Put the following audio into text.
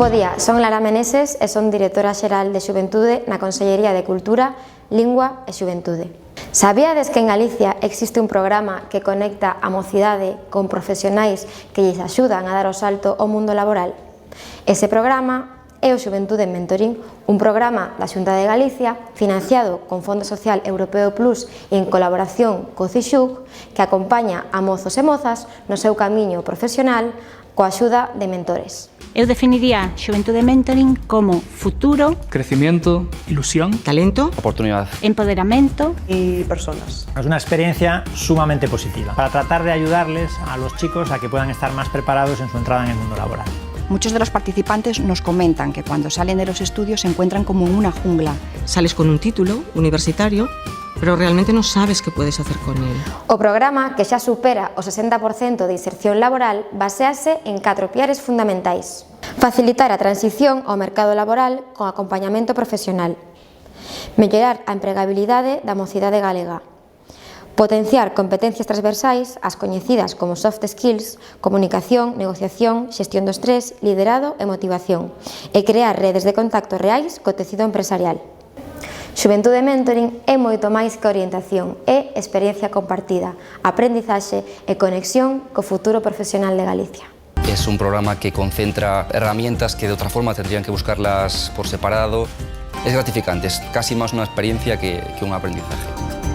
Bo día, son Lara Meneses e son directora xeral de Xuventude na Consellería de Cultura, Lingua e Xuventude. Sabíades que en Galicia existe un programa que conecta a mocidade con profesionais que lles axudan a dar o salto ao mundo laboral? Ese programa é o Xuventude Mentoring, un programa da Xunta de Galicia financiado con Fondo Social Europeo Plus e en colaboración co CIXUG que acompaña a mozos e mozas no seu camiño profesional coa axuda de mentores. Eu definiría Xuventude Mentoring como futuro, crecimiento, ilusión, talento, oportunidad, empoderamento y personas. Es una experiencia sumamente positiva para tratar de ayudarles a los chicos a que puedan estar más preparados en su entrada en el mundo laboral. Muchos de los participantes nos comentan que cuando salen de los estudios se encuentran como en una jungla. Sales con un título universitario, pero realmente no sabes qué puedes hacer con él. O programa, que xa supera o 60% de inserción laboral, basease en 4 piares fundamentais. Facilitar a transición ao mercado laboral con acompañamento profesional. Mellorar a empregabilidade da mocidade galega. Potenciar competencias transversais, as coñecidas como soft skills, comunicación, negociación, xestión do estrés, liderado e motivación, e crear redes de contacto reais co tecido empresarial. Xuventude Mentoring é moito máis que orientación, é experiencia compartida, aprendizaxe e conexión co futuro profesional de Galicia. Es un programa que concentra herramientas que de otra forma tendrían que buscarlas por separado. Es gratificante, es casi más una experiencia que un aprendizaje.